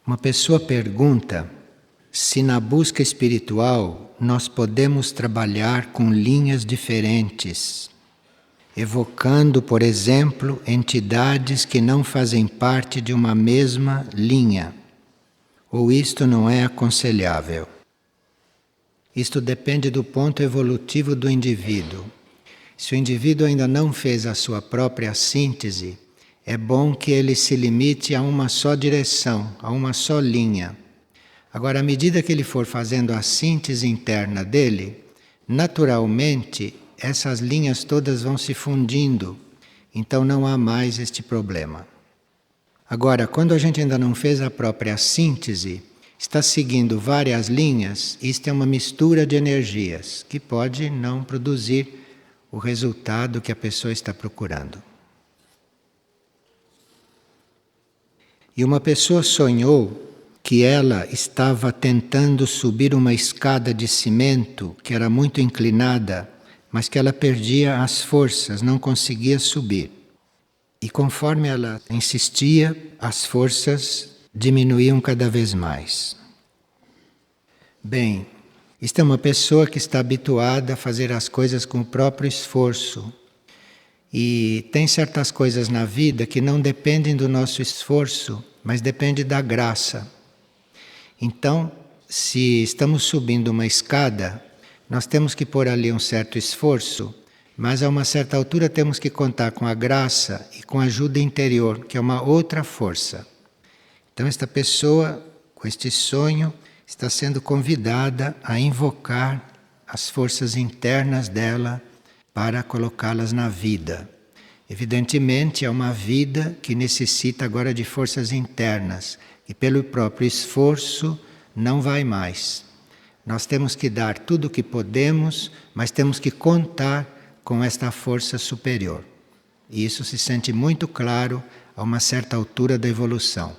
Uma pessoa pergunta se na busca espiritual nós podemos trabalhar com linhas diferentes, evocando, por exemplo, entidades que não fazem parte de uma mesma linha, ou isto não é aconselhável. Isto depende do ponto evolutivo do indivíduo. Se o indivíduo ainda não fez a sua própria síntese, é bom que ele se limite a uma só direção, a uma só linha. Agora, à medida que ele for fazendo a síntese interna dele, naturalmente essas linhas todas vão se fundindo, então não há mais este problema. Agora, quando a gente ainda não fez a própria síntese, está seguindo várias linhas, isto é uma mistura de energias que pode não produzir o resultado que a pessoa está procurando. E uma pessoa sonhou que ela estava tentando subir uma escada de cimento que era muito inclinada, mas que ela perdia as forças, não conseguia subir. E conforme ela insistia, as forças diminuíam cada vez mais. Bem, isto é uma pessoa que está habituada a fazer as coisas com o próprio esforço. E tem certas coisas na vida que não dependem do nosso esforço, mas dependem da graça. Então, se estamos subindo uma escada, nós temos que pôr ali um certo esforço, mas a uma certa altura temos que contar com a graça e com a ajuda interior, que é uma outra força. Então, esta pessoa, com este sonho, está sendo convidada a invocar as forças internas dela para colocá-las na vida. Evidentemente, é uma vida que necessita agora de forças internas, e pelo próprio esforço não vai mais. Nós temos que dar tudo o que podemos, mas temos que contar com esta força superior. E isso se sente muito claro a uma certa altura da evolução.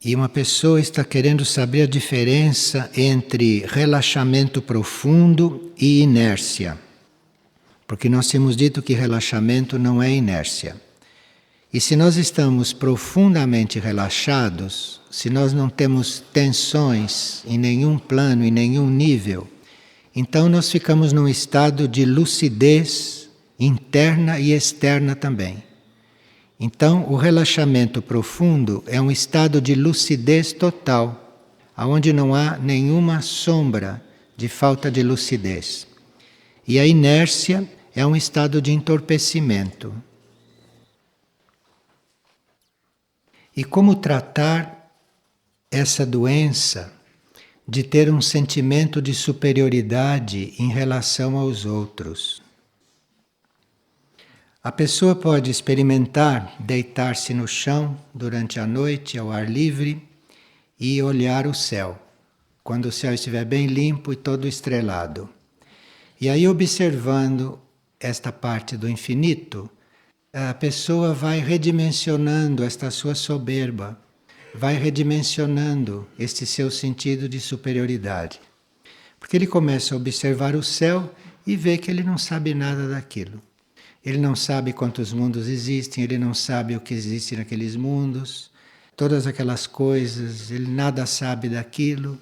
E uma pessoa está querendo saber a diferença entre relaxamento profundo e inércia. Porque nós temos dito que relaxamento não é inércia. E se nós estamos profundamente relaxados, se nós não temos tensões em nenhum plano, em nenhum nível, então nós ficamos num estado de lucidez interna e externa também. Então, o relaxamento profundo é um estado de lucidez total, onde não há nenhuma sombra de falta de lucidez. E a inércia é um estado de entorpecimento. E como tratar essa doença de ter um sentimento de superioridade em relação aos outros? A pessoa pode experimentar deitar-se no chão durante a noite, ao ar livre, e olhar o céu, quando o céu estiver bem limpo e todo estrelado. E aí, observando esta parte do infinito, a pessoa vai redimensionando esta sua soberba, vai redimensionando este seu sentido de superioridade. Porque ele começa a observar o céu e vê que ele não sabe nada daquilo. Ele não sabe quantos mundos existem, ele não sabe o que existe naqueles mundos, todas aquelas coisas, ele nada sabe daquilo.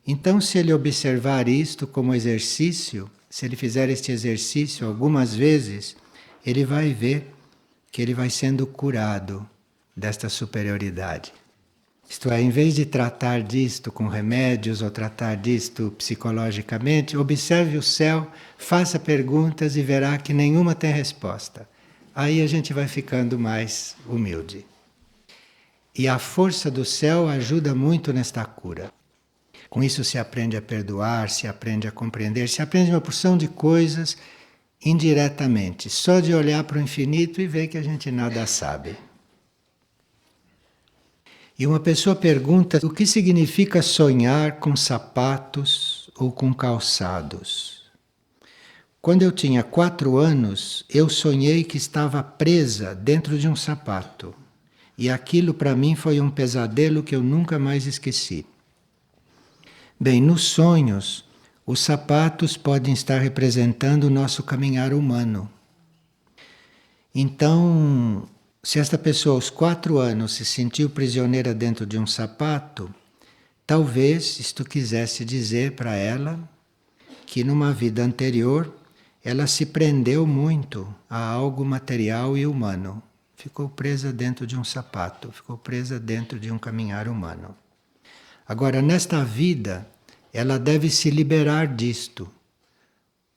Então, se ele observar isto como exercício, se ele fizer este exercício algumas vezes, ele vai ver que ele vai sendo curado desta superioridade. Isto é, em vez de tratar disto com remédios ou tratar disto psicologicamente, observe o céu, faça perguntas e verá que nenhuma tem resposta. Aí a gente vai ficando mais humilde. E a força do céu ajuda muito nesta cura. Com isso se aprende a perdoar, se aprende a compreender, se aprende uma porção de coisas indiretamente, só de olhar para o infinito e ver que a gente nada sabe. E uma pessoa pergunta o que significa sonhar com sapatos ou com calçados. Quando eu tinha 4 anos, eu sonhei que estava presa dentro de um sapato. E aquilo para mim foi um pesadelo que eu nunca mais esqueci. Bem, nos sonhos, os sapatos podem estar representando o nosso caminhar humano. Então, Se esta pessoa aos 4 anos se sentiu prisioneira dentro de um sapato, talvez isto quisesse dizer para ela que numa vida anterior ela se prendeu muito a algo material e humano. Ficou presa dentro de um sapato, ficou presa dentro de um caminhar humano. Agora, nesta vida, ela deve se liberar disto,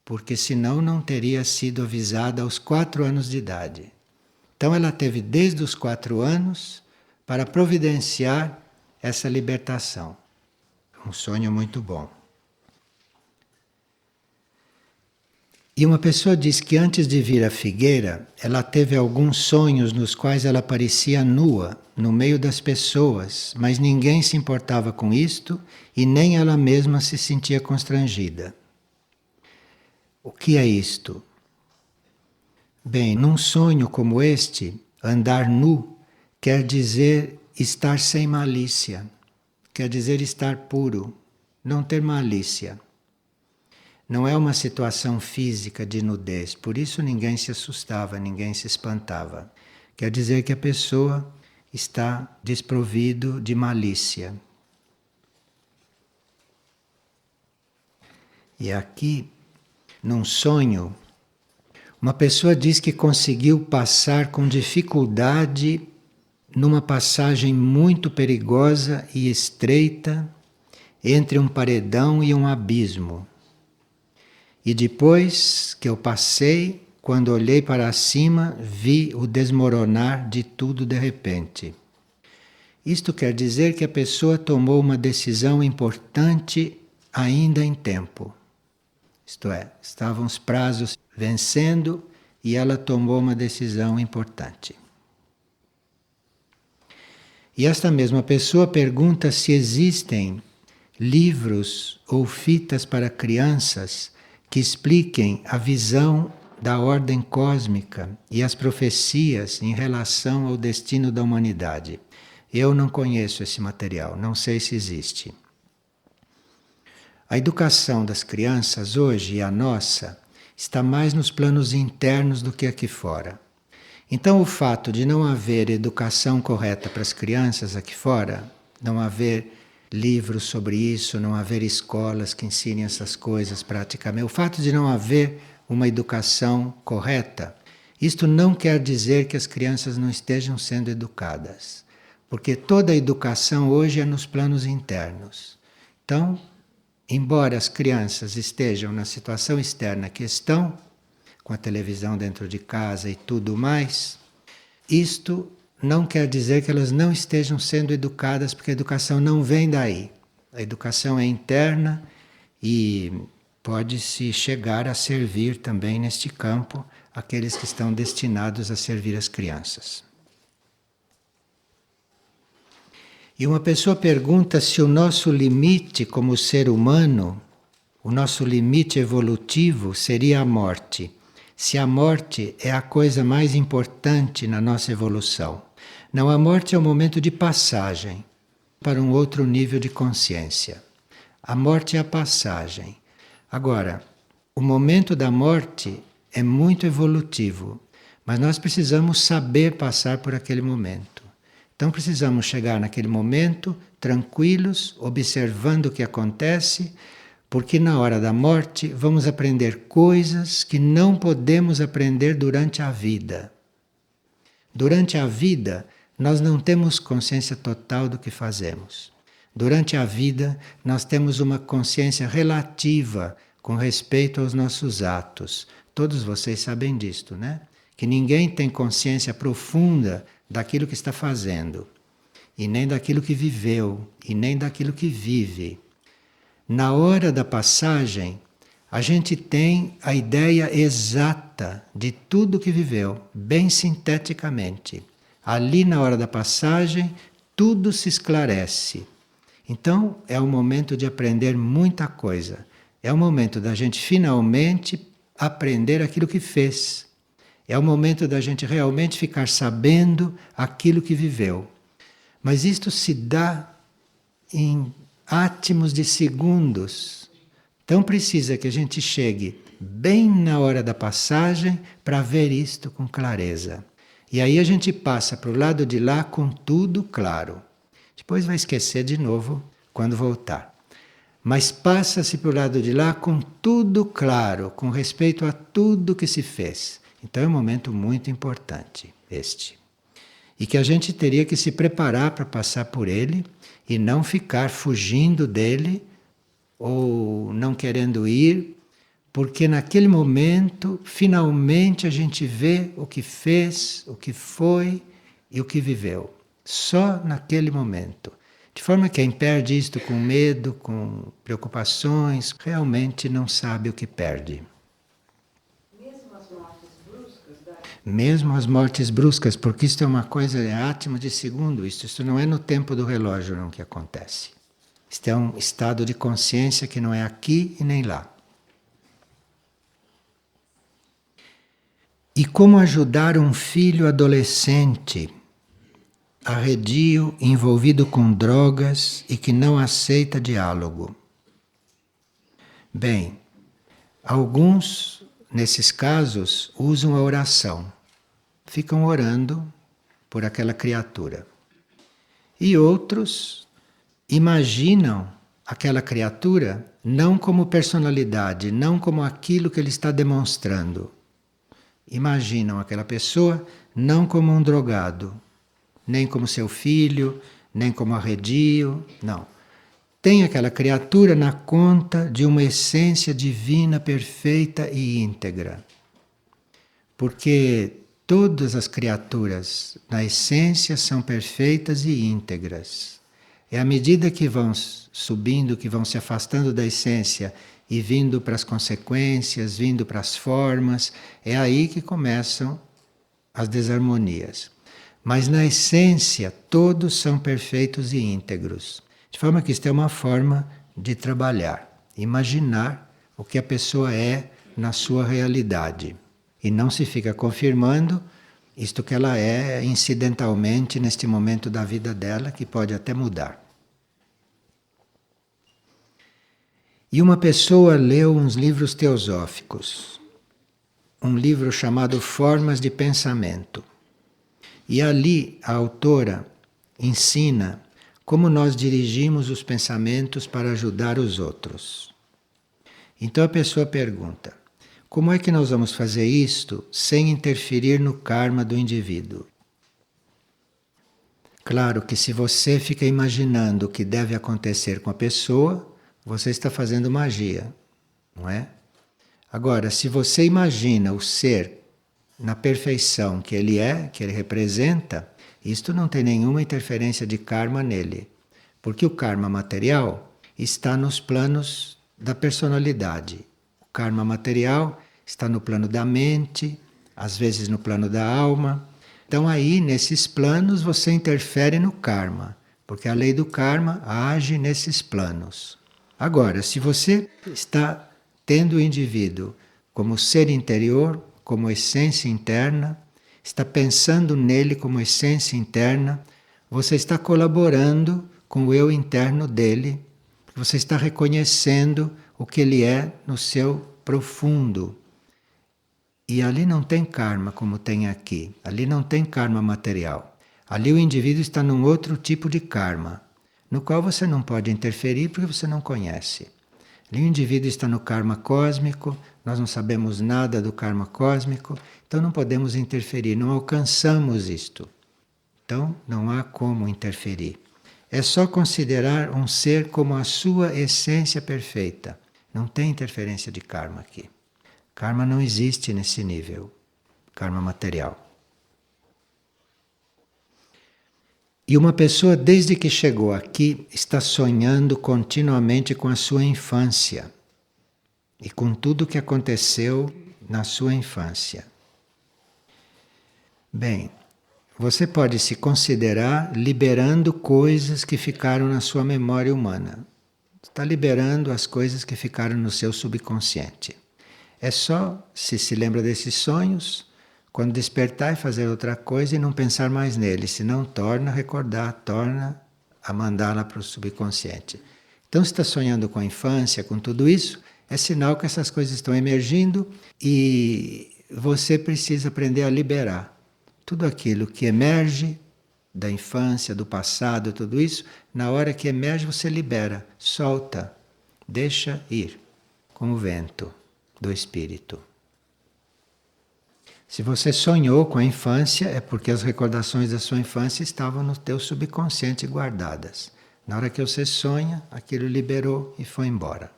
porque senão não teria sido avisada aos 4 anos de idade. Então ela teve desde os 4 anos para providenciar essa libertação. Um sonho muito bom. E uma pessoa diz que antes de vir à figueira, ela teve alguns sonhos nos quais ela parecia nua, no meio das pessoas, mas ninguém se importava com isto e nem ela mesma se sentia constrangida. O que é isto? Bem, num sonho como este, andar nu quer dizer estar sem malícia, quer dizer estar puro, não ter malícia. Não é uma situação física de nudez, por isso ninguém se assustava, ninguém se espantava. Quer dizer que a pessoa está desprovido de malícia. E aqui, num sonho, uma pessoa diz que conseguiu passar com dificuldade numa passagem muito perigosa e estreita entre um paredão e um abismo. E depois que eu passei, quando olhei para cima, vi o desmoronar de tudo de repente. Isto quer dizer que a pessoa tomou uma decisão importante ainda em tempo. Isto é, estavam os prazos vencendo e ela tomou uma decisão importante. E esta mesma pessoa pergunta se existem livros ou fitas para crianças que expliquem a visão da ordem cósmica e as profecias em relação ao destino da humanidade. Eu não conheço esse material, não sei se existe. A educação das crianças hoje, e a nossa, está mais nos planos internos do que aqui fora. Então o fato de não haver educação correta para as crianças aqui fora, não haver livros sobre isso, não haver escolas que ensinem essas coisas praticamente. O fato de não haver uma educação correta, isto não quer dizer que as crianças não estejam sendo educadas, porque toda a educação hoje é nos planos internos. Então, embora as crianças estejam na situação externa que estão, com a televisão dentro de casa e tudo mais, isto não quer dizer que elas não estejam sendo educadas, porque a educação não vem daí. A educação é interna e pode-se chegar a servir também neste campo aqueles que estão destinados a servir as crianças. E uma pessoa pergunta se o nosso limite como ser humano, o nosso limite evolutivo seria a morte. Se a morte é a coisa mais importante na nossa evolução. Não, a morte é um momento de passagem para um outro nível de consciência. A morte é a passagem. Agora, o momento da morte é muito evolutivo, mas nós precisamos saber passar por aquele momento. Então precisamos chegar naquele momento tranquilos, observando o que acontece, porque na hora da morte vamos aprender coisas que não podemos aprender durante a vida. Durante a vida, nós não temos consciência total do que fazemos. Durante a vida, nós temos uma consciência relativa com respeito aos nossos atos. Todos vocês sabem disto, né? Que ninguém tem consciência profunda daquilo que está fazendo, e nem daquilo que viveu, e nem daquilo que vive. Na hora da passagem, a gente tem a ideia exata de tudo que viveu, bem sinteticamente. Ali na hora da passagem, tudo se esclarece. Então, é o momento de aprender muita coisa. É o momento da gente finalmente aprender aquilo que fez. É o momento da gente realmente ficar sabendo aquilo que viveu. Mas isto se dá em átomos de segundos. Então precisa que a gente chegue bem na hora da passagem para ver isto com clareza. E aí a gente passa para o lado de lá com tudo claro. Depois vai esquecer de novo quando voltar. Mas passa-se para o lado de lá com tudo claro, com respeito a tudo que se fez. Então é um momento muito importante este. E que a gente teria que se preparar para passar por ele e não ficar fugindo dele ou não querendo ir, porque naquele momento, finalmente a gente vê o que fez, o que foi e o que viveu. Só naquele momento. De forma que quem perde isto com medo, com preocupações, realmente não sabe o que perde. Mesmo as mortes bruscas, Mesmo as mortes bruscas, porque isto é uma coisa, é átimo de segundo, isto não é no tempo do relógio não que acontece. Isto é um estado de consciência que não é aqui e nem lá. E como ajudar um filho adolescente, arredio, envolvido com drogas e que não aceita diálogo? Bem, alguns, nesses casos, usam a oração. Ficam orando por aquela criatura. E outros imaginam aquela criatura não como personalidade, não como aquilo que ele está demonstrando. Imaginam aquela pessoa não como um drogado, nem como seu filho, nem como arredio, não. Tem aquela criatura na conta de uma essência divina perfeita e íntegra. Porque todas as criaturas na essência são perfeitas e íntegras. É à medida que vão subindo, que vão se afastando da essência e vindo para as consequências, vindo para as formas, é aí que começam as desarmonias. Mas na essência, todos são perfeitos e íntegros. De forma que isto é uma forma de trabalhar, imaginar o que a pessoa é na sua realidade. E não se fica confirmando isto que ela é incidentalmente neste momento da vida dela, que pode até mudar. E uma pessoa leu uns livros teosóficos, um livro chamado Formas de Pensamento. E ali a autora ensina como nós dirigimos os pensamentos para ajudar os outros. Então a pessoa pergunta: como é que nós vamos fazer isto sem interferir no karma do indivíduo? Claro que se você fica imaginando o que deve acontecer com a pessoa, você está fazendo magia, não é? Agora, se você imagina o ser na perfeição que ele é, que ele representa, isto não tem nenhuma interferência de karma nele. Porque o karma material está nos planos da personalidade. O karma material está no plano da mente, às vezes no plano da alma. Então aí, nesses planos, você interfere no karma, porque a lei do karma age nesses planos. Agora, se você está tendo o indivíduo como ser interior, como essência interna, está pensando nele como essência interna, você está colaborando com o eu interno dele, você está reconhecendo o que ele é no seu profundo. E ali não tem karma como tem aqui, ali não tem karma material. Ali o indivíduo está num outro tipo de karma, no qual você não pode interferir porque você não conhece. Ali o indivíduo está no karma cósmico, nós não sabemos nada do karma cósmico, então não podemos interferir, não alcançamos isto. Então não há como interferir. É só considerar um ser como a sua essência perfeita. Não tem interferência de karma aqui. Karma não existe nesse nível, karma material. E uma pessoa, desde que chegou aqui, está sonhando continuamente com a sua infância e com tudo o que aconteceu na sua infância. Bem, você pode se considerar liberando coisas que ficaram na sua memória humana. Está liberando as coisas que ficaram no seu subconsciente. É só, se lembra desses sonhos, quando despertar e fazer outra coisa e não pensar mais nele, senão torna a recordar, torna a mandá-la para o subconsciente. Então, se está sonhando com a infância, com tudo isso, é sinal que essas coisas estão emergindo e você precisa aprender a liberar Tudo aquilo que emerge da infância, do passado, tudo isso, na hora que emerge você libera, solta, deixa ir, como o vento do espírito. Se você sonhou com a infância, é porque as recordações da sua infância estavam no teu subconsciente guardadas. Na hora que você sonha, aquilo liberou e foi embora.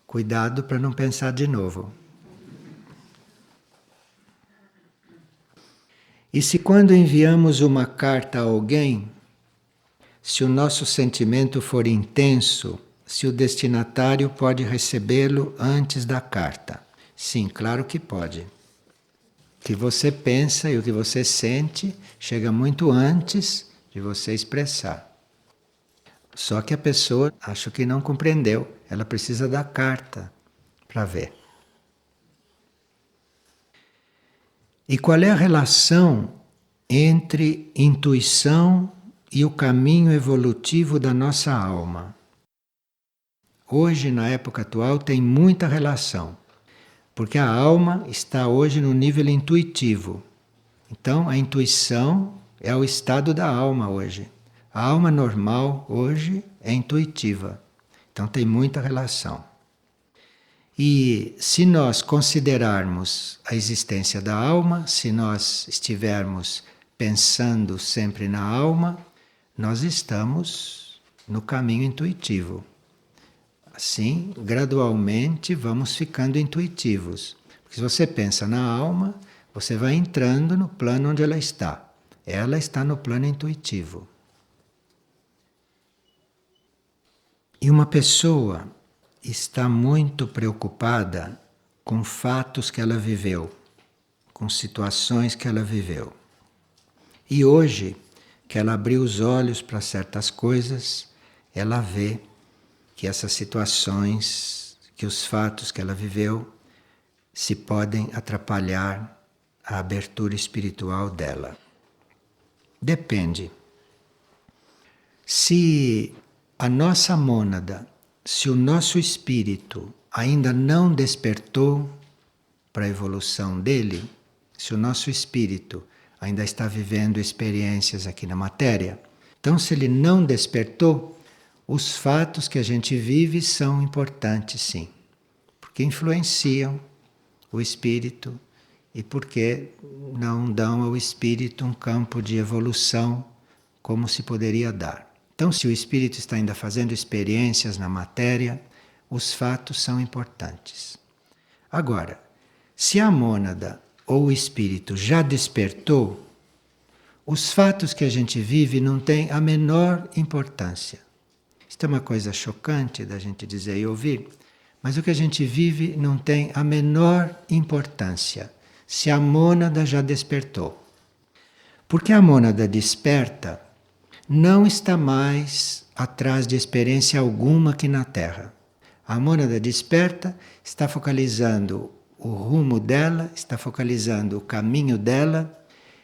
Cuidado para não pensar de novo. E se quando enviamos uma carta a alguém, se o nosso sentimento for intenso, se o destinatário pode recebê-lo antes da carta? Sim, claro que pode. O que você pensa e o que você sente chega muito antes de você expressar. Só que a pessoa acha que não compreendeu, ela precisa da carta para ver. E qual é a relação entre intuição e o caminho evolutivo da nossa alma? Hoje, na época atual, tem muita relação, porque a alma está hoje no nível intuitivo. Então, a intuição é o estado da alma hoje. A alma normal hoje é intuitiva. Então, tem muita relação. E se nós considerarmos a existência da alma, se nós estivermos pensando sempre na alma, nós estamos no caminho intuitivo. Assim, gradualmente vamos ficando intuitivos. Porque se você pensa na alma, você vai entrando no plano onde ela está. Ela está no plano intuitivo. E uma pessoa está muito preocupada com fatos que ela viveu, com situações que ela viveu. E hoje, que ela abriu os olhos para certas coisas, ela vê que essas situações, que os fatos que ela viveu, se podem atrapalhar a abertura espiritual dela. Depende. Se a nossa mônada, se o nosso espírito ainda não despertou para a evolução dele, se o nosso espírito ainda está vivendo experiências aqui na matéria, então se ele não despertou, os fatos que a gente vive são importantes sim, porque influenciam o espírito e porque não dão ao espírito um campo de evolução como se poderia dar. Então, se o espírito está ainda fazendo experiências na matéria, os fatos são importantes. Agora, se a mônada ou o espírito já despertou, os fatos que a gente vive não têm a menor importância. Isto é uma coisa chocante da gente dizer e ouvir, mas o que a gente vive não tem a menor importância se a mônada já despertou. Porque a mônada desperta não está mais atrás de experiência alguma aqui na Terra. A mônada desperta está focalizando o rumo dela, está focalizando o caminho dela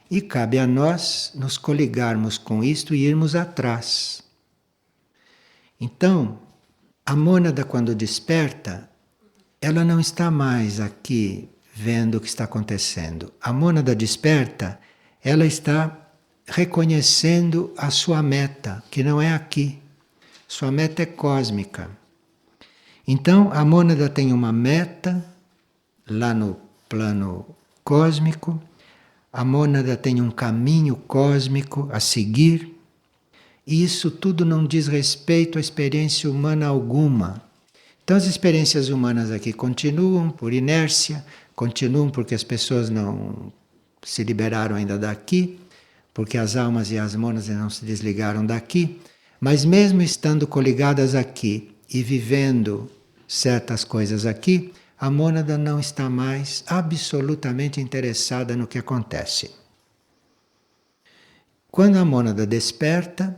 e cabe a nós nos coligarmos com isto e irmos atrás. Então, a mônada quando desperta, ela não está mais aqui vendo o que está acontecendo. A mônada desperta, ela está reconhecendo a sua meta, que não é aqui. Sua meta é cósmica. Então, a mônada tem uma meta lá no plano cósmico, a mônada tem um caminho cósmico a seguir, e isso tudo não diz respeito à experiência humana alguma. Então, as experiências humanas aqui continuam por inércia, continuam porque as pessoas não se liberaram ainda daqui, porque as almas e as mônadas não se desligaram daqui, mas mesmo estando coligadas aqui e vivendo certas coisas aqui, a mônada não está mais absolutamente interessada no que acontece. Quando a mônada desperta,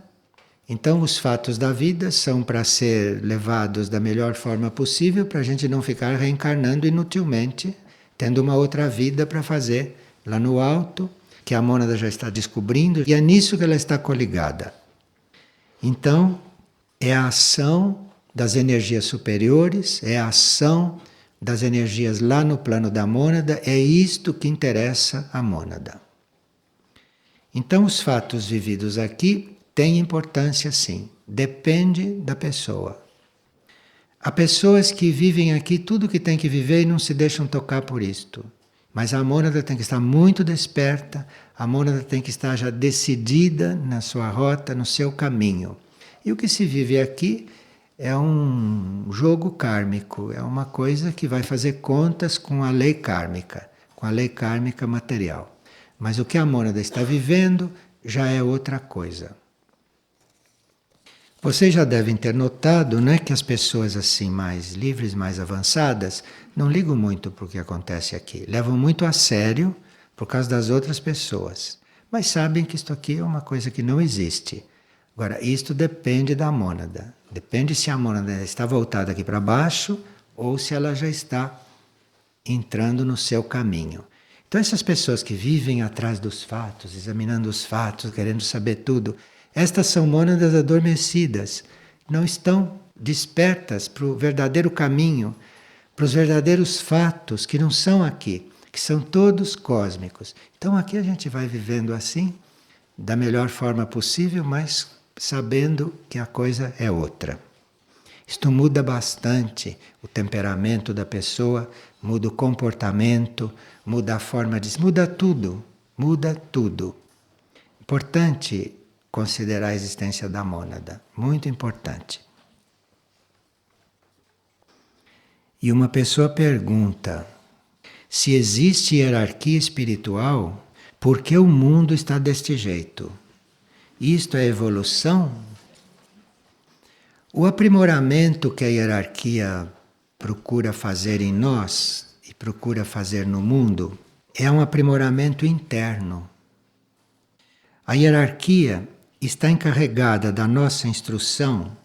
então os fatos da vida são para ser levados da melhor forma possível, para a gente não ficar reencarnando inutilmente, tendo uma outra vida para fazer lá no alto, que a mônada já está descobrindo, e é nisso que ela está coligada. Então, é a ação das energias superiores, é a ação das energias lá no plano da mônada, é isto que interessa a mônada. Então, os fatos vividos aqui têm importância sim, depende da pessoa. Há pessoas que vivem aqui tudo que tem que viver e não se deixam tocar por isto. Mas a mônada tem que estar muito desperta, a mônada tem que estar já decidida na sua rota, no seu caminho. E o que se vive aqui é um jogo kármico, é uma coisa que vai fazer contas com a lei kármica, com a lei kármica material. Mas o que a mônada está vivendo já é outra coisa. Vocês já devem ter notado, né, que as pessoas assim mais livres, mais avançadas, não ligam muito para o que acontece aqui. Levam muito a sério por causa das outras pessoas. Mas sabem que isto aqui é uma coisa que não existe. Agora, isto depende da mônada. Depende se a mônada está voltada aqui para baixo ou se ela já está entrando no seu caminho. Então, essas pessoas que vivem atrás dos fatos, examinando os fatos, querendo saber tudo, estas são mônadas adormecidas, não estão despertas para o verdadeiro caminho, para os verdadeiros fatos que não são aqui, que são todos cósmicos. Então, aqui a gente vai vivendo assim, da melhor forma possível, mas sabendo que a coisa é outra. Isto muda bastante o temperamento da pessoa, muda o comportamento, muda a forma de... muda tudo, muda tudo. Importante considerar a existência da mônada, muito importante. E uma pessoa pergunta, se existe hierarquia espiritual, por que o mundo está deste jeito? Isto é evolução? O aprimoramento que a hierarquia procura fazer em nós e procura fazer no mundo é um aprimoramento interno. A hierarquia está encarregada da nossa instrução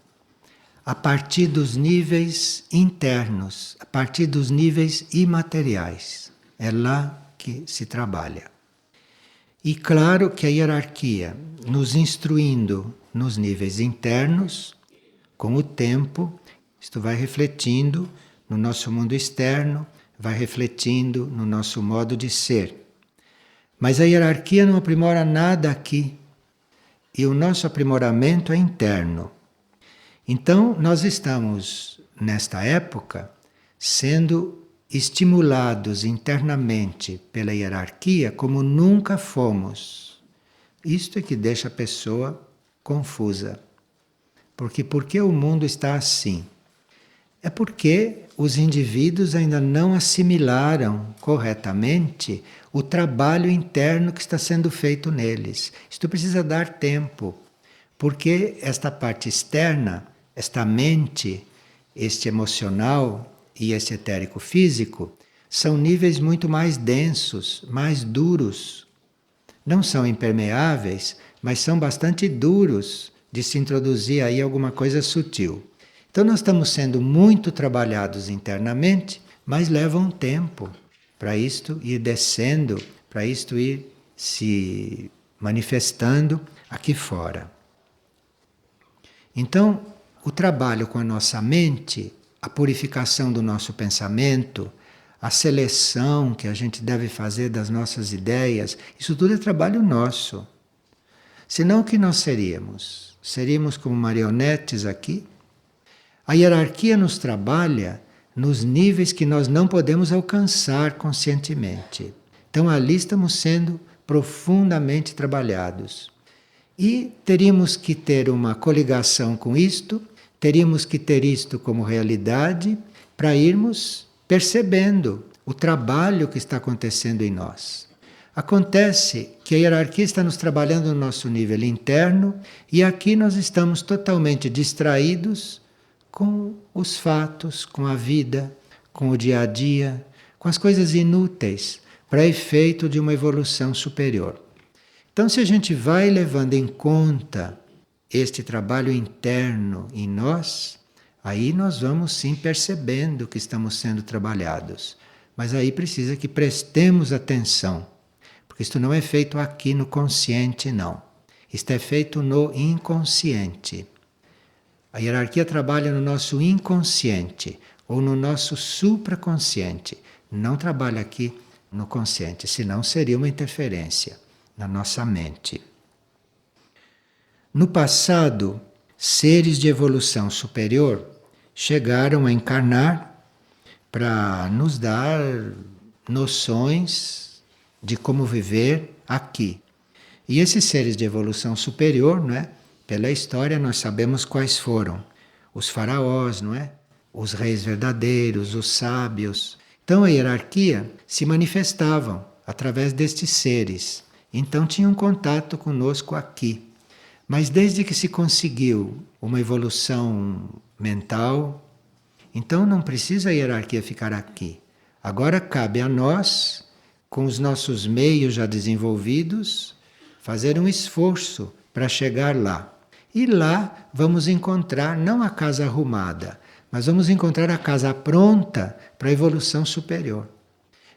a partir dos níveis internos, a partir dos níveis imateriais. É lá que se trabalha. E claro que a hierarquia, nos instruindo nos níveis internos, com o tempo, isto vai refletindo no nosso mundo externo, vai refletindo no nosso modo de ser. Mas a hierarquia não aprimora nada aqui. E o nosso aprimoramento é interno. Então, nós estamos, nesta época, sendo estimulados internamente pela hierarquia como nunca fomos. Isto é que deixa a pessoa confusa. Por que o mundo está assim? É porque os indivíduos ainda não assimilaram corretamente o trabalho interno que está sendo feito neles. Isto precisa dar tempo, porque esta parte externa, esta mente, este emocional e esse etérico físico, são níveis muito mais densos, mais duros. Não são impermeáveis, mas são bastante duros de se introduzir aí alguma coisa sutil. Então nós estamos sendo muito trabalhados internamente, mas leva um tempo para isto ir descendo, para isto ir se manifestando aqui fora. Então, o trabalho com a nossa mente, a purificação do nosso pensamento, a seleção que a gente deve fazer das nossas ideias, isso tudo é trabalho nosso. Senão o que nós seríamos? Seríamos como marionetes aqui? A hierarquia nos trabalha nos níveis que nós não podemos alcançar conscientemente. Então ali estamos sendo profundamente trabalhados. E teríamos que ter uma coligação com isto, teríamos que ter isto como realidade para irmos percebendo o trabalho que está acontecendo em nós. Acontece que a hierarquia está nos trabalhando no nosso nível interno e aqui nós estamos totalmente distraídos com os fatos, com a vida, com o dia a dia, com as coisas inúteis para efeito de uma evolução superior. Então, se a gente vai levando em conta este trabalho interno em nós, aí nós vamos sim percebendo que estamos sendo trabalhados. Mas aí precisa que prestemos atenção, porque isto não é feito aqui no consciente, não. Isto é feito no inconsciente. A hierarquia trabalha no nosso inconsciente ou no nosso supraconsciente. Não trabalha aqui no consciente, senão seria uma interferência. na nossa mente. No passado, seres de evolução superior chegaram a encarnar para nos dar noções de como viver aqui. E esses seres de evolução superior, não é? Pela história nós sabemos quais foram. Os faraós, não é? Os reis verdadeiros, os sábios. Então a hierarquia se manifestavam através destes seres. Então tinham contato conosco aqui. Mas desde que se conseguiu uma evolução mental, então não precisa a hierarquia ficar aqui. Agora cabe a nós, com os nossos meios já desenvolvidos, fazer um esforço para chegar lá. E lá vamos encontrar não a casa arrumada, mas vamos encontrar a casa pronta para a evolução superior.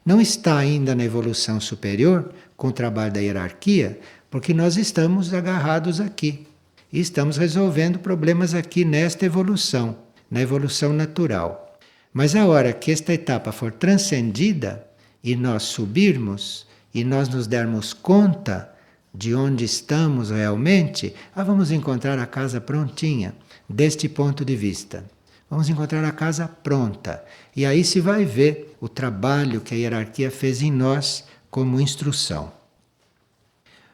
Não está ainda na evolução superior com o trabalho da hierarquia, porque nós estamos agarrados aqui. E estamos resolvendo problemas aqui nesta evolução, na evolução natural. Mas a hora que esta etapa for transcendida e nós subirmos e nós nos dermos conta de onde estamos realmente, vamos encontrar a casa prontinha, deste ponto de vista. Vamos encontrar a casa pronta. E aí se vai ver o trabalho que a hierarquia fez em nós como instrução.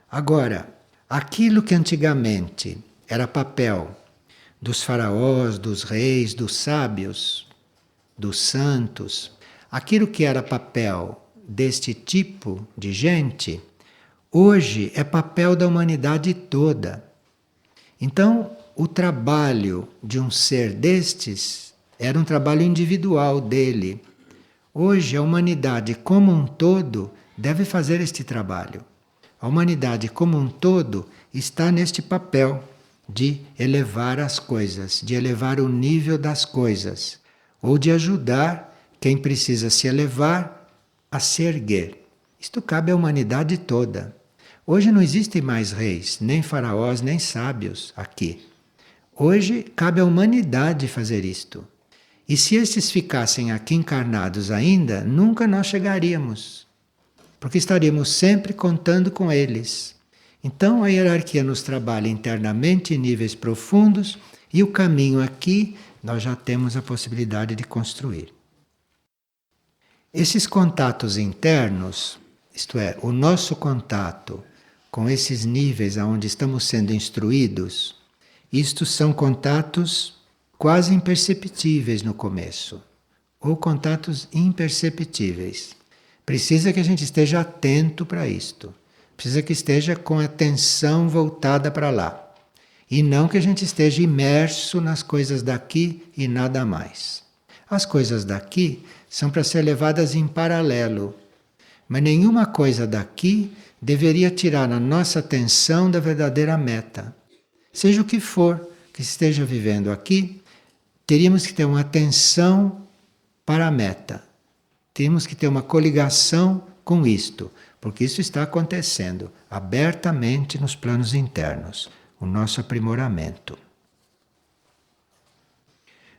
Agora, aquilo que antigamente era papel dos faraós, dos reis, dos sábios, dos santos, aquilo que era papel deste tipo de gente, hoje é papel da humanidade toda. Então, o trabalho de um ser destes era um trabalho individual dele. Hoje, a humanidade como um todo deve fazer este trabalho. A humanidade como um todo está neste papel de elevar as coisas, de elevar o nível das coisas, ou de ajudar quem precisa se elevar a se erguer. Isto cabe à humanidade toda. Hoje não existem mais reis, nem faraós, nem sábios aqui. Hoje cabe à humanidade fazer isto. E se estes ficassem aqui encarnados ainda, nunca nós chegaríamos. Porque estaríamos sempre contando com eles. Então a hierarquia nos trabalha internamente em níveis profundos e o caminho aqui nós já temos a possibilidade de construir. Esses contatos internos, isto é, o nosso contato com esses níveis aonde estamos sendo instruídos, isto são contatos quase imperceptíveis no começo, ou contatos imperceptíveis. Precisa que a gente esteja atento para isto. Precisa que esteja com a atenção voltada para lá. E não que a gente esteja imerso nas coisas daqui e nada mais. As coisas daqui são para ser levadas em paralelo. Mas nenhuma coisa daqui deveria tirar a nossa atenção da verdadeira meta. Seja o que for que esteja vivendo aqui, teríamos que ter uma atenção para a meta. Temos que ter uma coligação com isto, porque isso está acontecendo abertamente nos planos internos, o nosso aprimoramento.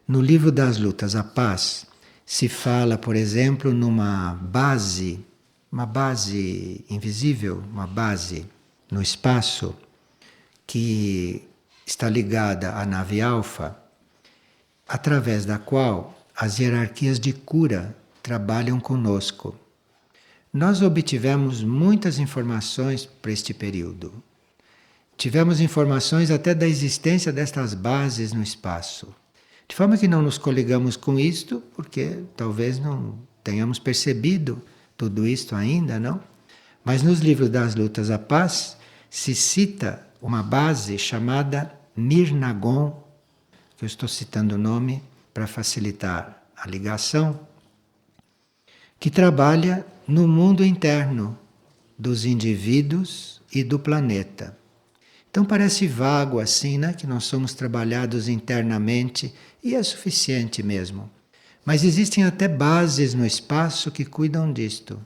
No livro das Lutas à Paz, se fala, por exemplo, numa base, uma base invisível, uma base no espaço, que está ligada à nave Alfa, através da qual as hierarquias de cura trabalham conosco. Nós obtivemos muitas informações para este período. Tivemos informações até da existência destas bases no espaço. De forma que não nos coligamos com isto, porque talvez não tenhamos percebido tudo isto ainda, não? Mas nos livros das Lutas à Paz se cita uma base chamada Mirnagon, que eu estou citando o nome para facilitar a ligação, que trabalha no mundo interno dos indivíduos e do planeta. Então parece vago assim, né? Que nós somos trabalhados internamente e é suficiente mesmo. Mas existem até bases no espaço que cuidam disto.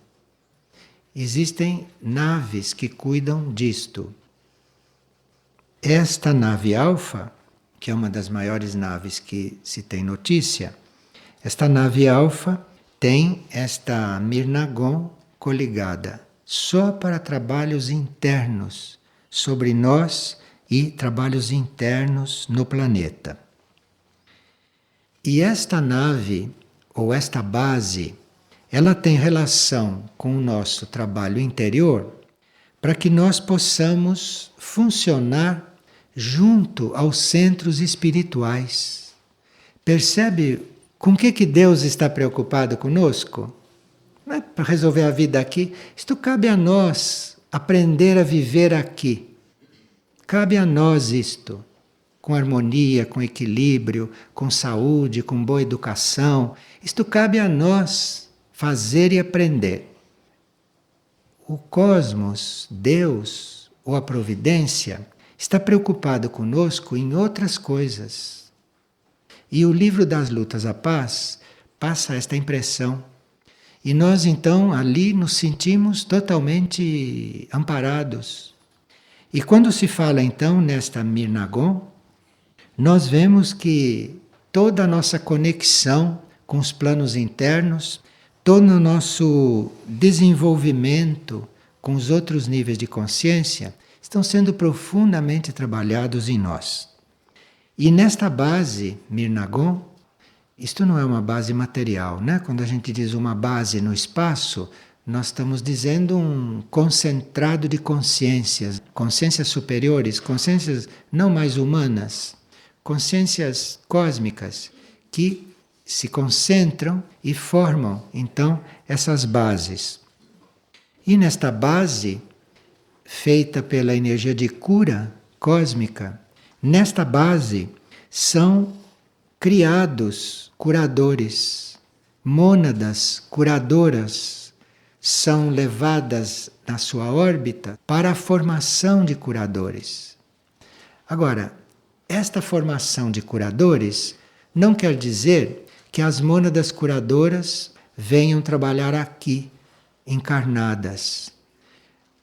Existem naves que cuidam disto. Esta nave Alfa, que é uma das maiores naves que se tem notícia, esta nave Alfa tem esta Mirnagon coligada. só para trabalhos internos sobre nós e trabalhos internos no planeta. E esta nave, ou esta base, ela tem relação com o nosso trabalho interior para que nós possamos funcionar junto aos centros espirituais. Percebe com que Deus está preocupado conosco? Não é para resolver a vida aqui. Isto cabe a nós aprender a viver aqui. Cabe a nós isto, com harmonia, com equilíbrio, com saúde, com boa educação. Isto cabe a nós fazer e aprender. O cosmos, Deus ou a providência está preocupado conosco em outras coisas. E o livro das Lutas à Paz passa esta impressão. E nós então ali nos sentimos totalmente amparados. E quando se fala então nesta Mirnagon, nós vemos que toda a nossa conexão com os planos internos, todo o nosso desenvolvimento com os outros níveis de consciência estão sendo profundamente trabalhados em nós. E nesta base, Mirnagon, isto não é uma base material, né? Quando a gente diz uma base no espaço, nós estamos dizendo um concentrado de consciências, consciências superiores, consciências não mais humanas, consciências cósmicas que se concentram e formam, então, essas bases. E nesta base, feita pela energia de cura cósmica, nesta base são criados curadores, mônadas curadoras são levadas na sua órbita para a formação de curadores. Agora, esta formação de curadores não quer dizer que as mônadas curadoras venham trabalhar aqui, encarnadas.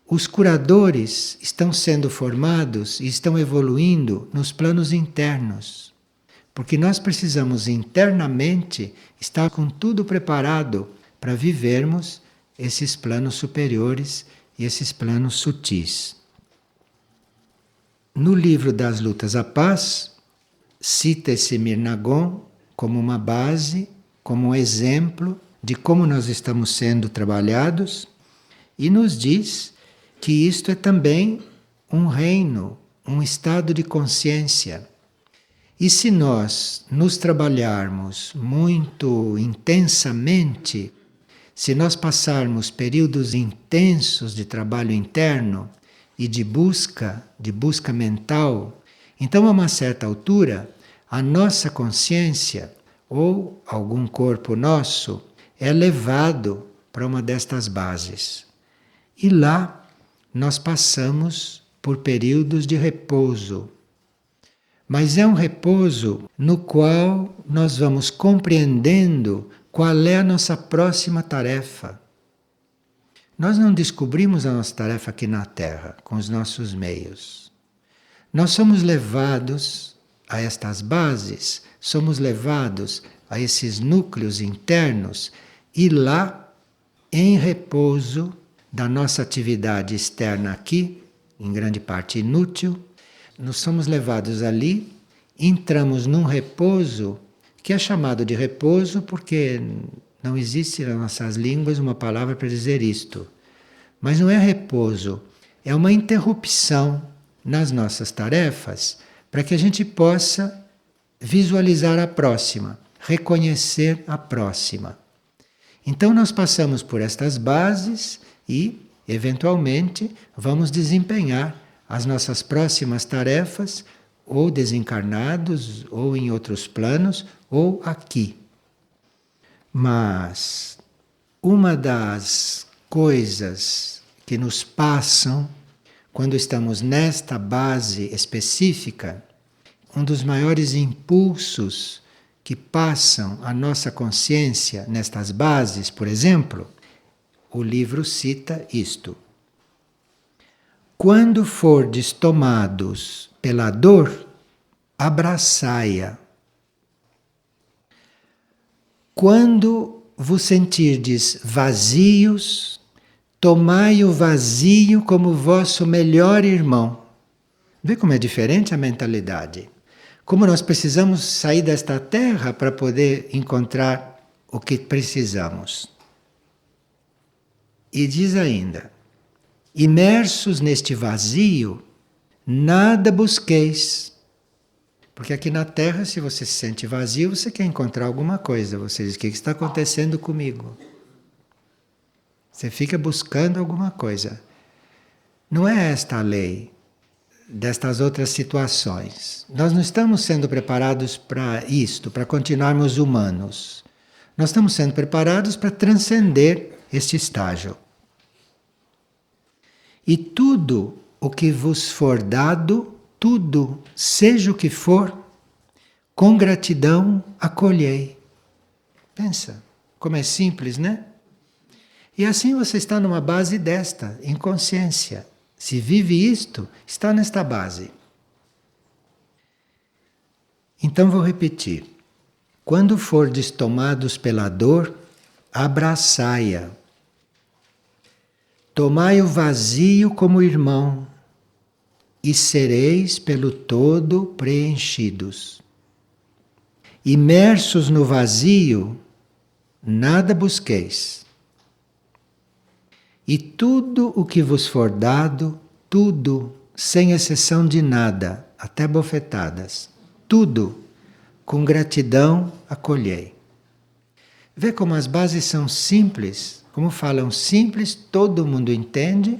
Os curadores estão sendo formados e estão evoluindo nos planos internos. Porque nós precisamos internamente estar com tudo preparado para vivermos esses planos superiores e esses planos sutis. No livro das Lutas à Paz, cita-se Mirnagon como uma base, como um exemplo de como nós estamos sendo trabalhados e nos diz que isto é também um reino, um estado de consciência. E se nós nos trabalharmos muito intensamente, se nós passarmos períodos intensos de trabalho interno e de busca mental, então a uma certa altura, a nossa consciência ou algum corpo nosso é levado para uma destas bases. E lá nós passamos por períodos de repouso. Mas é um repouso no qual nós vamos compreendendo qual é a nossa próxima tarefa. Nós não descobrimos a nossa tarefa aqui na Terra, com os nossos meios. Nós somos levados a estas bases, somos levados a esses núcleos internos e lá, em repouso da nossa atividade externa aqui, em grande parte inútil, nós somos levados ali, entramos num repouso que é chamado de repouso porque não existe nas nossas línguas uma palavra para dizer isto. Mas não é repouso, é uma interrupção nas nossas tarefas para que a gente possa visualizar a próxima, reconhecer a próxima. Então nós passamos por estas bases e, eventualmente, vamos desempenhar as nossas próximas tarefas, ou desencarnados, ou em outros planos, ou aqui. Mas uma das coisas que nos passam quando estamos nesta base específica, um dos maiores impulsos que passam a nossa consciência nestas bases, por exemplo, o livro cita isto. Quando fordes tomados pela dor, abraçai-a. Quando vos sentirdes vazios, tomai o vazio como vosso melhor irmão. Vê como é diferente a mentalidade. Como nós precisamos sair desta terra para poder encontrar o que precisamos. E diz ainda, imersos neste vazio, nada busqueis. Porque aqui na Terra, se você se sente vazio, você quer encontrar alguma coisa. Você diz, o que está acontecendo comigo? Você fica buscando alguma coisa. Não é esta a lei destas outras situações. Nós não estamos sendo preparados para isto, para continuarmos humanos. Nós estamos sendo preparados para transcender este estágio. E tudo o que vos for dado, tudo, seja o que for, com gratidão acolhei. Pensa, como é simples, né? E assim você está numa base desta, em consciência. Se vive isto, está nesta base. Então vou repetir. Quando fordes tomados pela dor, abraçai-a. Tomai o vazio como irmão, e sereis pelo todo preenchidos. Imersos no vazio, nada busqueis. E tudo o que vos for dado, tudo, sem exceção de nada, até bofetadas, tudo, com gratidão acolhei. Vê como as bases são simples, como falam simples, todo mundo entende,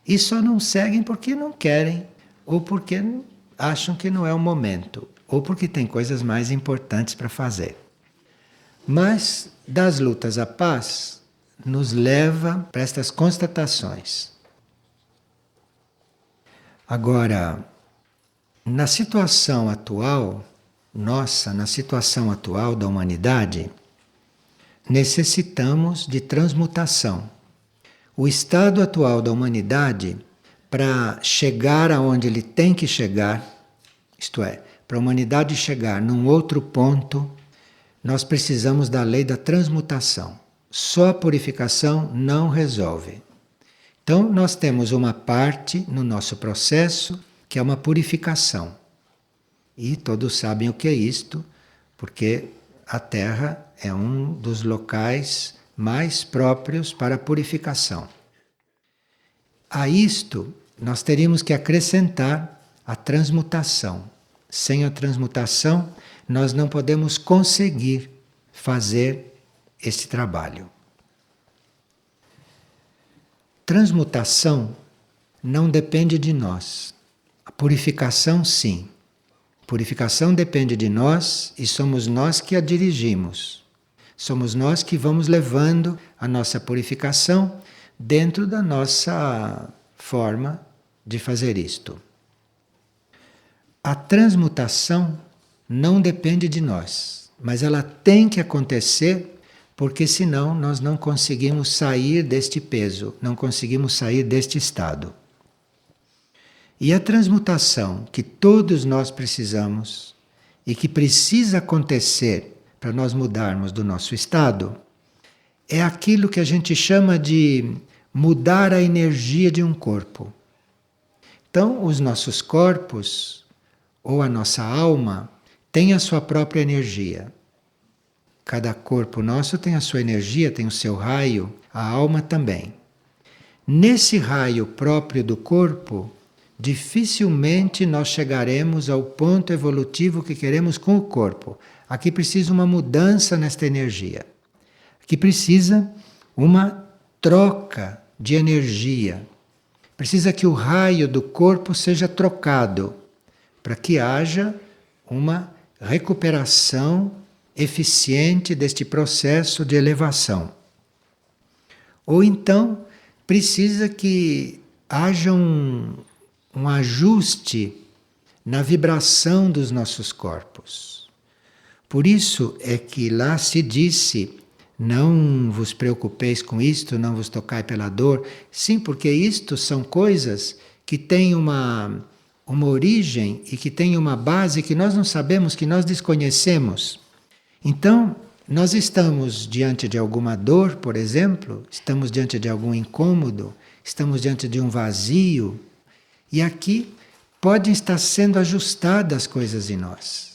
e só não seguem porque não querem, ou porque acham que não é o momento, ou porque tem coisas mais importantes para fazer. Mas, das lutas à paz, nos leva para estas constatações. Agora, na situação atual, nossa, na situação atual da humanidade, necessitamos de transmutação. O estado atual da humanidade, para chegar aonde ele tem que chegar, isto é, para a humanidade chegar num outro ponto, nós precisamos da lei da transmutação. Só a purificação não resolve. Então, nós temos uma parte no nosso processo que é uma purificação. E todos sabem o que é isto, porque a Terra é um dos locais mais próprios para a purificação. A isto, nós teríamos que acrescentar a transmutação. Sem a transmutação, nós não podemos conseguir fazer este trabalho. Transmutação não depende de nós. A purificação, sim. Purificação depende de nós e somos nós que a dirigimos. Somos nós que vamos levando a nossa purificação dentro da nossa forma de fazer isto. A transmutação não depende de nós, mas ela tem que acontecer porque senão nós não conseguimos sair deste peso, não conseguimos sair deste estado. E a transmutação que todos nós precisamos e que precisa acontecer para nós mudarmos do nosso estado é aquilo que a gente chama de mudar a energia de um corpo. Então, os nossos corpos ou a nossa alma tem a sua própria energia. Cada corpo nosso tem a sua energia, tem o seu raio, a alma também. Nesse raio próprio do corpo, dificilmente nós chegaremos ao ponto evolutivo que queremos com o corpo. Aqui precisa uma mudança nesta energia. Aqui precisa uma troca de energia. Precisa que o raio do corpo seja trocado para que haja uma recuperação eficiente deste processo de elevação. Ou então precisa que haja um ajuste na vibração dos nossos corpos. Por isso é que lá se disse, não vos preocupeis com isto, não vos tocai pela dor. Sim, porque isto são coisas que têm uma origem e que têm uma base que nós não sabemos, que nós desconhecemos. Então, Nós estamos diante de alguma dor, por exemplo, estamos diante de algum incômodo, estamos diante de um vazio, e aqui podem estar sendo ajustadas as coisas em nós.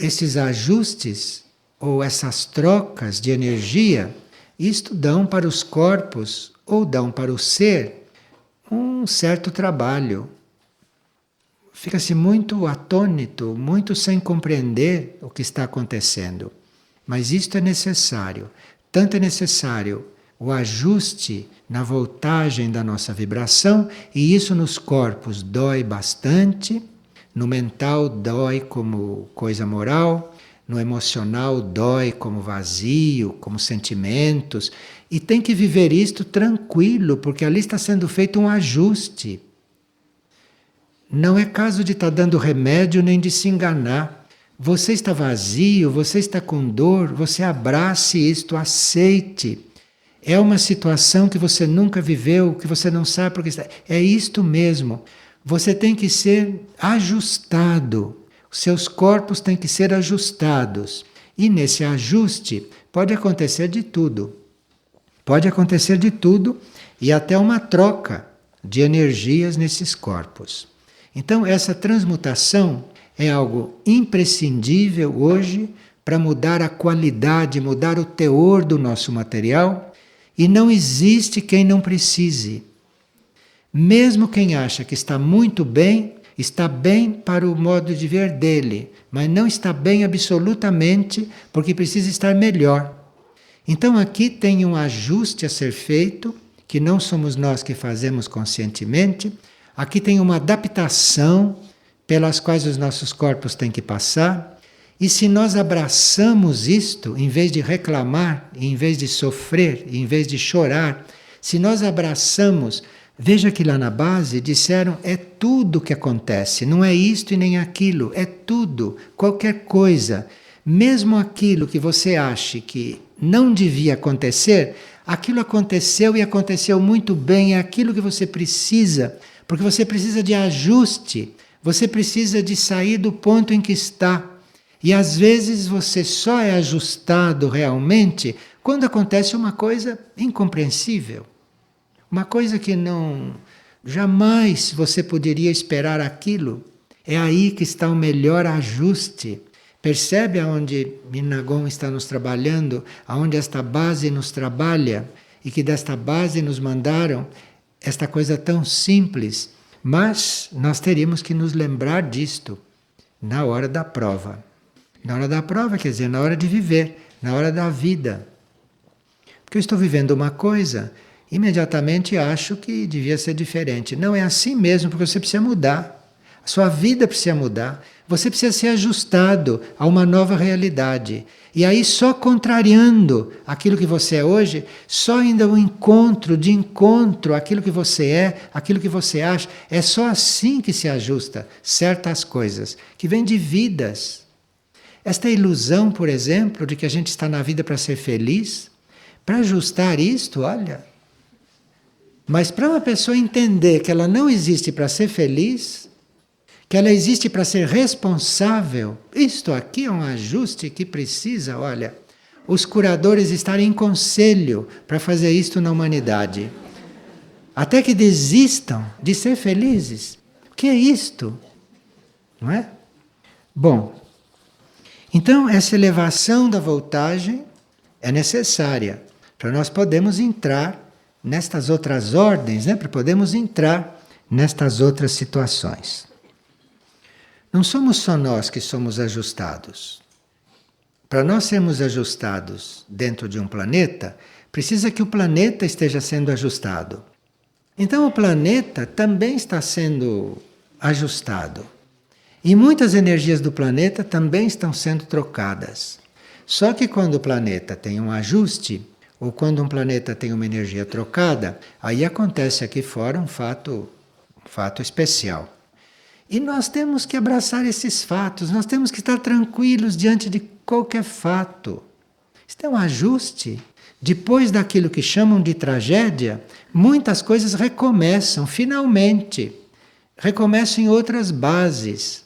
Esses ajustes ou essas trocas de energia, isto dão para os corpos ou dão para o ser um certo trabalho. Fica-se muito atônito, muito sem compreender o que está acontecendo. Mas isto é necessário. Tanto é necessário o ajuste na voltagem da nossa vibração, e isso nos corpos dói bastante, no mental dói como coisa moral, no emocional dói como vazio, como sentimentos, e tem que viver isto tranquilo, porque ali está sendo feito um ajuste. Não é caso de estar dando remédio nem de se enganar. Você está vazio, você está com dor, você abrace isto, aceite. É uma situação que você nunca viveu, que você não sabe porque está. É isto mesmo. Você tem que ser ajustado. Os seus corpos têm que ser ajustados. E nesse ajuste pode acontecer de tudo. Pode acontecer de tudo e até uma troca de energias nesses corpos. Então, essa transmutação é algo imprescindível hoje para mudar a qualidade, mudar o teor do nosso material, e não existe quem não precise. Mesmo quem acha que está muito bem, está bem para o modo de ver dele, mas não está bem absolutamente porque precisa estar melhor. Então aqui tem um ajuste a ser feito, que não somos nós que fazemos conscientemente. Aqui tem uma adaptação pelas quais os nossos corpos têm que passar. E se nós abraçamos isto, em vez de reclamar, em vez de sofrer, em vez de chorar, se nós abraçamos, veja que lá na base disseram, é tudo que acontece, não é isto e nem aquilo, é tudo, qualquer coisa. Mesmo aquilo que você ache que não devia acontecer, aquilo aconteceu e aconteceu muito bem, é aquilo que você precisa. Porque você precisa de ajuste, você precisa de sair do ponto em que está. E às vezes você só é ajustado realmente quando acontece uma coisa incompreensível. Uma coisa que não... jamais você poderia esperar aquilo. É aí que está o melhor ajuste. Percebe aonde Minagon está nos trabalhando, aonde esta base nos trabalha, e que desta base nos mandaram esta coisa tão simples, mas nós teríamos que nos lembrar disto na hora da prova. Na hora da prova, quer dizer, na hora de viver, na hora da vida. Porque eu estou vivendo uma coisa, imediatamente acho que devia ser diferente. Não é assim mesmo, porque você precisa mudar. A sua vida precisa mudar. Você precisa ser ajustado a uma nova realidade. E aí só contrariando aquilo que você é hoje, só indo ao encontro, de encontro àquilo que você é, aquilo que você acha, é só assim que se ajusta certas coisas, que vêm de vidas. Esta ilusão, por exemplo, de que a gente está na vida para ser feliz, para ajustar isto, olha. Mas para uma pessoa entender que ela não existe para ser feliz, que ela existe para ser responsável, isto aqui é um ajuste que precisa, olha, os curadores estarem em conselho para fazer isto na humanidade. Até que desistam de ser felizes. O que é isto? Não é? Bom, então essa elevação da voltagem é necessária para nós podermos entrar nestas outras ordens, né? Para podermos entrar nestas outras situações. Não somos só nós que somos ajustados. Para nós sermos ajustados dentro de um planeta, precisa que o planeta esteja sendo ajustado. Então o planeta também está sendo ajustado. E muitas energias do planeta também estão sendo trocadas. Só que quando o planeta tem um ajuste, ou quando um planeta tem uma energia trocada, aí acontece aqui fora um fato especial. E nós temos que abraçar esses fatos, nós temos que estar tranquilos diante de qualquer fato. Isto é um ajuste. Depois daquilo que chamam de tragédia, muitas coisas recomeçam, finalmente. Recomeçam em outras bases.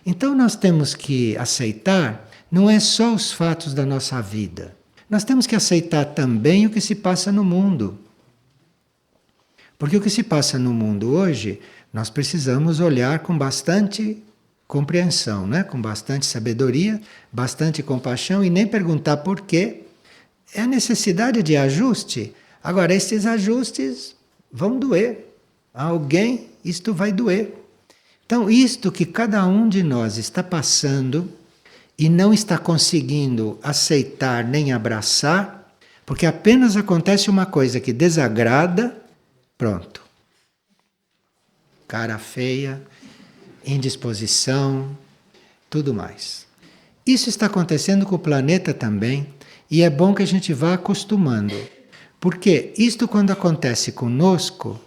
Então nós temos que aceitar não é só os fatos da nossa vida. Nós temos que aceitar também o que se passa no mundo. Porque o que se passa no mundo hoje, nós precisamos olhar com bastante compreensão, né? Com bastante sabedoria, bastante compaixão e nem perguntar por quê. É a necessidade de ajuste. Agora, esses ajustes vão doer. A alguém isto vai doer. Então, isto que cada um de nós está passando e não está conseguindo aceitar nem abraçar, porque apenas acontece uma coisa que desagrada, pronto. Cara feia, indisposição, tudo mais. Isso está acontecendo com o planeta também, e é bom que a gente vá acostumando. Porque isto, quando acontece conosco,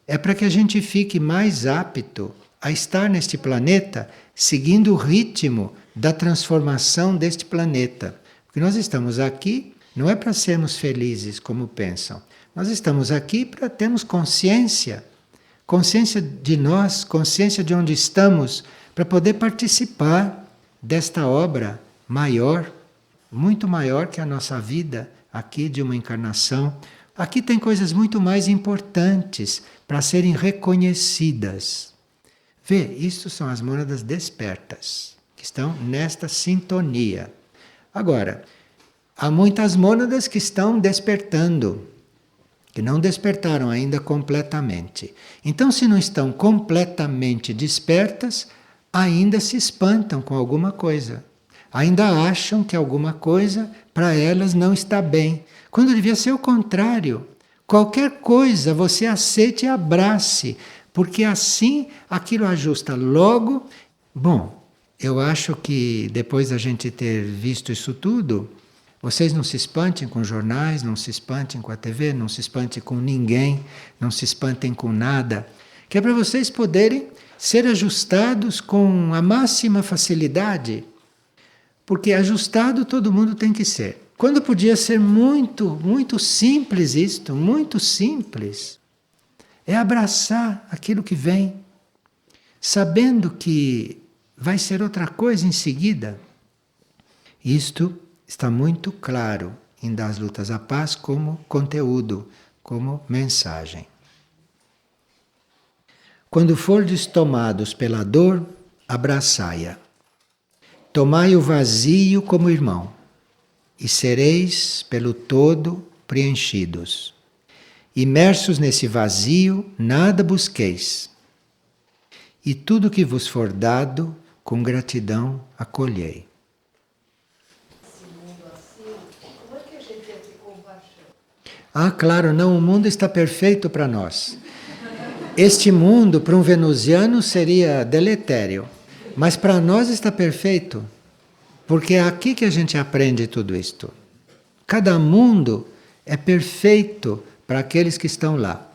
é para que a gente fique mais apto a estar neste planeta seguindo o ritmo da transformação deste planeta. Porque nós estamos aqui não é para sermos felizes como pensam. Nós estamos aqui para termos consciência. Consciência de nós, consciência de onde estamos, para poder participar desta obra maior, muito maior que a nossa vida aqui de uma encarnação. Aqui tem coisas muito mais importantes para serem reconhecidas. Vê, isso são as mônadas despertas, que estão nesta sintonia. Agora, há muitas mônadas que estão despertando, que não despertaram ainda completamente. Então, se não estão completamente despertas, ainda se espantam com alguma coisa. Ainda acham que alguma coisa para elas não está bem. Quando devia ser o contrário. Qualquer coisa você aceite e abrace, porque assim aquilo ajusta logo. Bom, eu acho que depois da gente ter visto isso tudo, vocês não se espantem com jornais, não se espantem com a TV, não se espantem com ninguém, não se espantem com nada, que é para vocês poderem ser ajustados com a máxima facilidade, porque ajustado todo mundo tem que ser. Quando podia ser muito, muito simples isto, muito simples, é abraçar aquilo que vem, sabendo que vai ser outra coisa em seguida. Isto está muito claro em Das Lutas à Paz como conteúdo, como mensagem. Quando fordes tomados pela dor, abraçai-a. Tomai o vazio como irmão, e sereis pelo todo preenchidos. Imersos nesse vazio, nada busqueis, e tudo que vos for dado, com gratidão acolhei. Como é que a gente entra em compaixão? Ah, claro, não, o mundo está perfeito para nós. Este mundo, para um venusiano, seria deletério, mas para nós está perfeito, porque é aqui que a gente aprende tudo isto. Cada mundo é perfeito para aqueles que estão lá.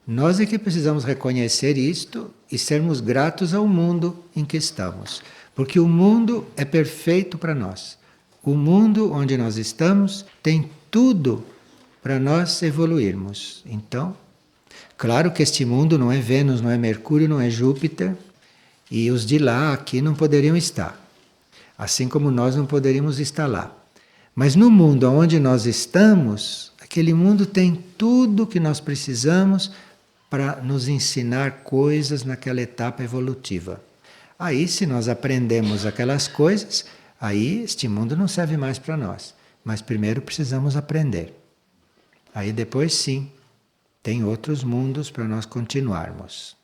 Nós é que precisamos reconhecer isto e sermos gratos ao mundo em que estamos, porque o mundo é perfeito para nós. O mundo onde nós estamos tem tudo para nós evoluirmos. Então, claro que este mundo não é Vênus, não é Mercúrio, não é Júpiter, e os de lá aqui não poderiam estar. Assim como nós não poderíamos estar lá. Mas no mundo onde nós estamos, aquele mundo tem tudo que nós precisamos para nos ensinar coisas naquela etapa evolutiva. Aí, se nós aprendemos aquelas coisas, aí este mundo não serve mais para nós. Mas primeiro precisamos aprender. Aí depois sim, tem outros mundos para nós continuarmos.